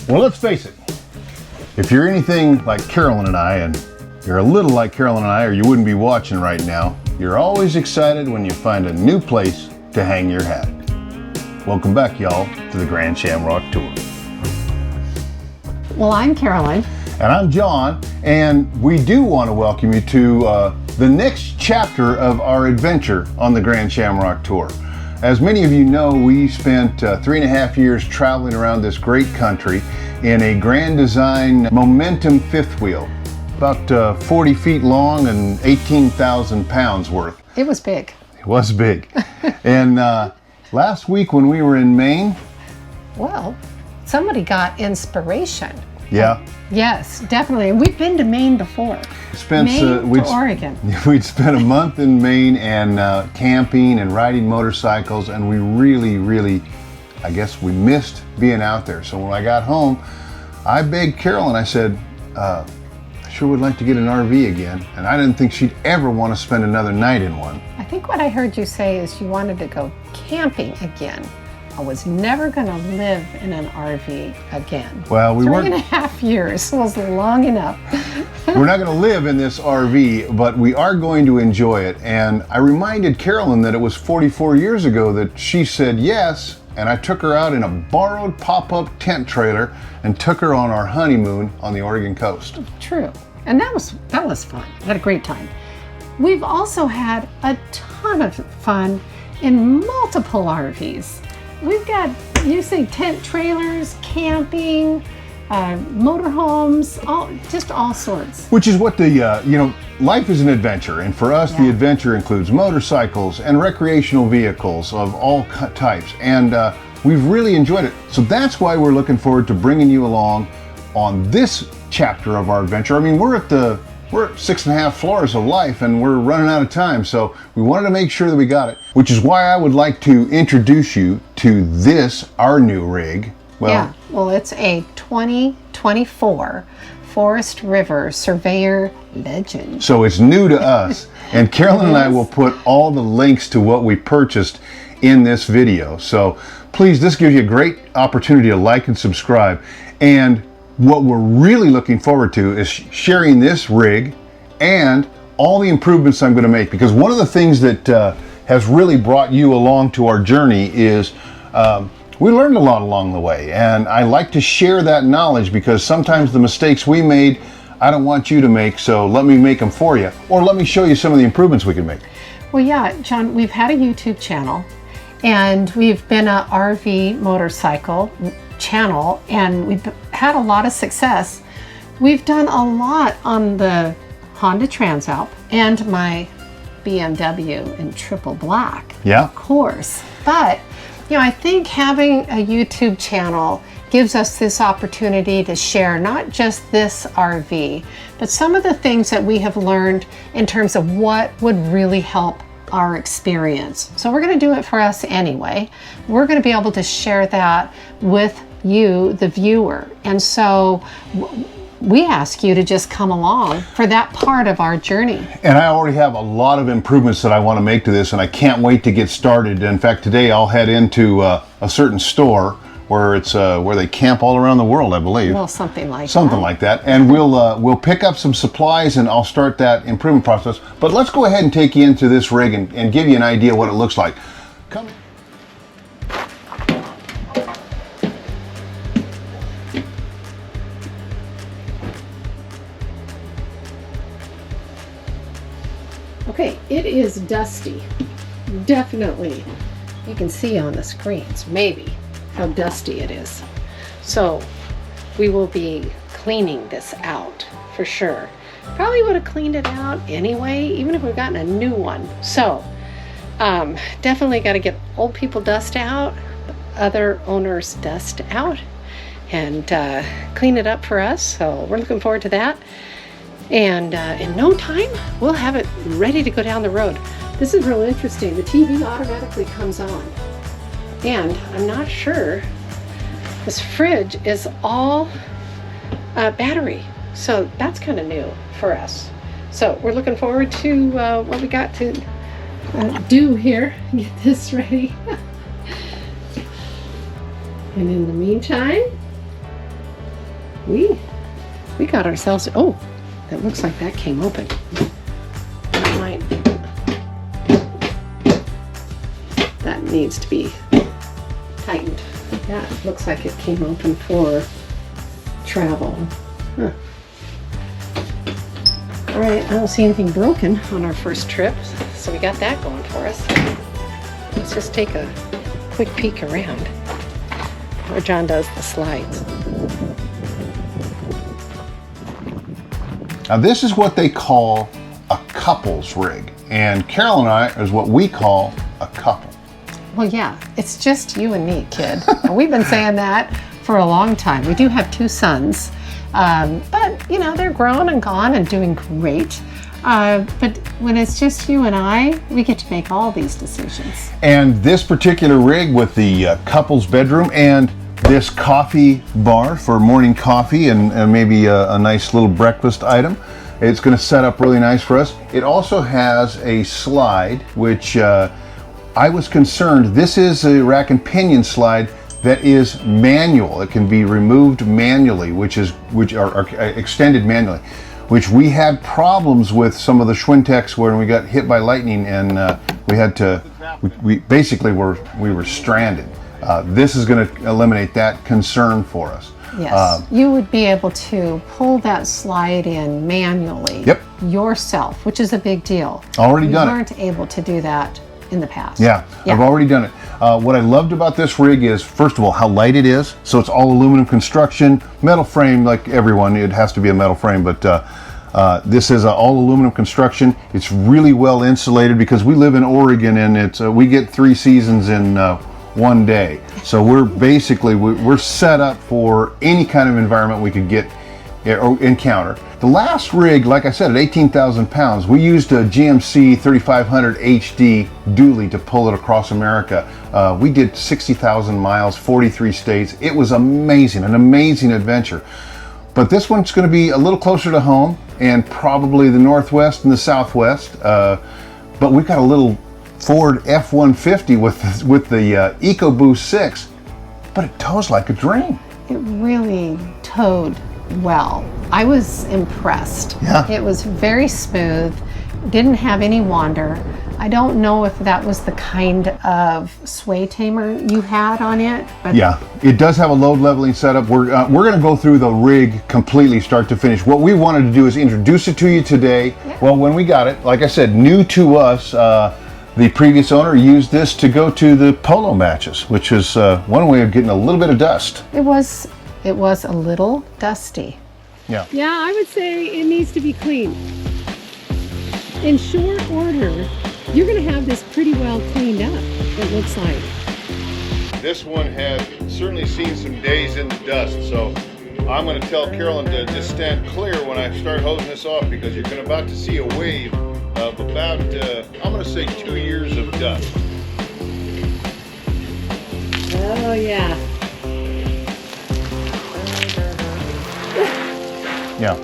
Well, let's face it, if you're anything like Carolyn and I, and you're a little like Carolyn and I, or you wouldn't be watching right now, you're always excited when you find a new place to hang your hat. Welcome back, y'all, to the Grand Shamrock Tour. Well, I'm Carolyn. And I'm John, and we do want to welcome you to the next chapter of our adventure on the Grand Shamrock Tour. As many of you know, we spent 3.5 years traveling around this great country in a Grand Design Momentum fifth wheel, about 40 feet long and 18,000 pounds worth. It was big. It was big. And last week when we were in Maine, well, somebody got inspiration. Yeah. Yes, definitely. We've been to Maine before. Maine to Oregon. We'd spent a month in Maine and camping and riding motorcycles, and we really, I guess we missed being out there. So when I got home, I begged Carolyn, I said, I sure would like to get an RV again. And I didn't think she'd ever want to spend another night in one. I think what I heard you say is you wanted to go camping again. I was never going to live in an RV again. Well, we weren't. 3.5 years was long enough. We're not going to live in this RV, but we are going to enjoy it. And I reminded Carolyn that it was 44 years ago that she said yes, and I took her out in a borrowed pop-up tent trailer and took her on our honeymoon on the Oregon coast. True. And that was fun. We had a great time. We've also had a ton of fun in multiple RVs. We've got, you say, tent trailers, camping, motorhomes, just all sorts. Which is what the, life is an adventure. And for us, the adventure includes motorcycles and recreational vehicles of all types. And we've really enjoyed it. So that's why we're looking forward to bringing you along on this chapter of our adventure. I mean, we're at 6.5 floors of life and we're running out of time. So we wanted to make sure that we got it, which is why I would like to introduce you to this, our new rig. Well, it's a 2024 Forest River Surveyor Legend. So it's new to us. And Carolyn and I will put all the links to what we purchased in this video. So please, this gives you a great opportunity to like and subscribe. And what we're really looking forward to is sharing this rig and all the improvements I'm going to make, because one of the things that has really brought you along to our journey is we learned a lot along the way, and I like to share that knowledge because sometimes the mistakes we made I don't want you to make, so let me make them for you, or let me show you some of the improvements we can make. Well, yeah, John, we've had a YouTube channel and we've been a RV motorcycle channel, and we've had a lot of success. We've done a lot on the Honda Transalp and my BMW in triple black. Yeah. Of course. But, I think having a YouTube channel gives us this opportunity to share not just this RV, but some of the things that we have learned in terms of what would really help our experience. So we're going to do it for us anyway. We're going to be able to share that with you, the viewer. And so we ask you to just come along for that part of our journey. And I already have a lot of improvements that I want to make to this, and I can't wait to get started. In fact, today I'll head into a certain store where it's where they camp all around the world, I believe. Well, something like that. And we'll pick up some supplies and I'll start that improvement process. But let's go ahead and take you into this rig and give you an idea what it looks like. Come. Okay, it is dusty. Definitely. You can see on the screens, maybe, how dusty it is. So we will be cleaning this out for sure. Probably would have cleaned it out anyway, even if we've gotten a new one. So definitely got to get old people dust out, other owners dust out, and clean it up for us. So we're looking forward to that. And in no time, we'll have it ready to go down the road. This is really interesting. The TV automatically comes on. And I'm not sure, this fridge is all battery. So that's kind of new for us. So we're looking forward to what we got to do here, get this ready. And in the meantime, we got ourselves, oh, it looks like that came open. That might, that needs to be tightened. Yeah, it looks like it came open for travel. Huh. All right, I don't see anything broken on our first trip, so we got that going for us. Let's just take a quick peek around where John does the slides. Now this is what they call a couples rig, and Carol and I is what we call a couple. Well, yeah, it's just you and me, kid. And we've been saying that for a long time. We do have 2 sons, but you know, they're grown and gone and doing great. But when it's just you and I, we get to make all these decisions. And this particular rig with the couple's bedroom and this coffee bar for morning coffee and maybe a nice little breakfast item, it's going to set up really nice for us. It also has a slide, which I was concerned. This is a rack and pinion slide that is manual. It can be removed manually, which are extended manually, which we had problems with some of the Schwintex when we got hit by lightning, and we had to. We basically were stranded. This is going to eliminate that concern for us. Yes, you would be able to pull that slide in manually. Yep. Yourself, which is a big deal. Already done it. We weren't able to do that in the past. Yeah, I've already done it. What I loved about this rig is, first of all, how light it is. So it's all aluminum construction, metal frame, like everyone. It has to be a metal frame, but this is all aluminum construction. It's really well insulated because we live in Oregon, and it's we get 3 seasons in one day. So we're basically we're set up for any kind of environment we could get or encounter. The last rig, like I said, at 18,000 pounds, we used a GMC 3500 HD Dually to pull it across America. We did 60,000 miles, 43 states. It was amazing, an amazing adventure. But this one's going to be a little closer to home and probably the Northwest and the Southwest. But we've got a little Ford F-150 with the EcoBoost 6, but it tows like a dream. It really towed well. I was impressed. Yeah. It was very smooth, didn't have any wander. I don't know if that was the kind of sway tamer you had on it, but yeah, it does have a load leveling setup. We're going to go through the rig completely, start to finish. What we wanted to do is introduce it to you today. Yeah. Well, when we got it, like I said, new to us. The previous owner used this to go to the polo matches, which is one way of getting a little bit of dust. It was a little dusty. Yeah. Yeah, I would say it needs to be cleaned. In short order, you're going to have this pretty well cleaned up, it looks like. This one has certainly seen some days in the dust, so I'm going to tell Carolyn to just stand clear when I start hosing this off, because you're about to see a wave of about, I'm going to say 2 years of dust. Oh, yeah. Yeah,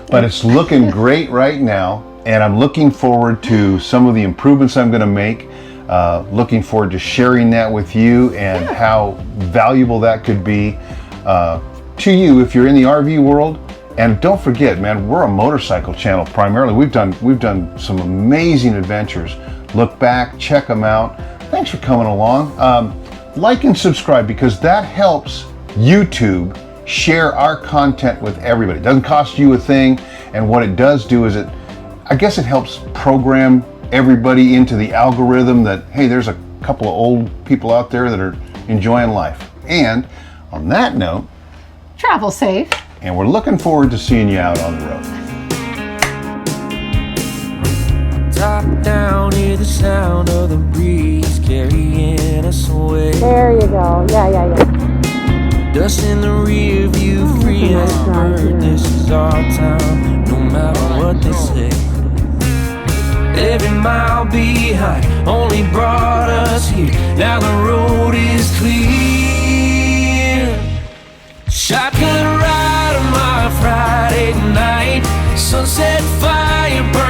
but it's looking great right now, and I'm looking forward to some of the improvements I'm going to make. Looking forward to sharing that with you and how valuable that could be to you if you're in the RV world. And don't forget, man, we're a motorcycle channel primarily. We've done some amazing adventures. Look back, check them out. Thanks for coming along. Like and subscribe, because that helps YouTube share our content with everybody. It doesn't cost you a thing, and what it does do is I guess it helps program everybody into the algorithm that, hey, there's a couple of old people out there that are enjoying life. And on that note, travel safe. And we're looking forward to seeing you out on the road. Top down, hear the sound of the breeze carrying us away. There you go. Yeah. Dust in the rear view, free as a bird. This is our town, no matter what they say. Every mile behind only brought us here. Now the road is clear. Shotgun ride on my Friday night. Sunset fire.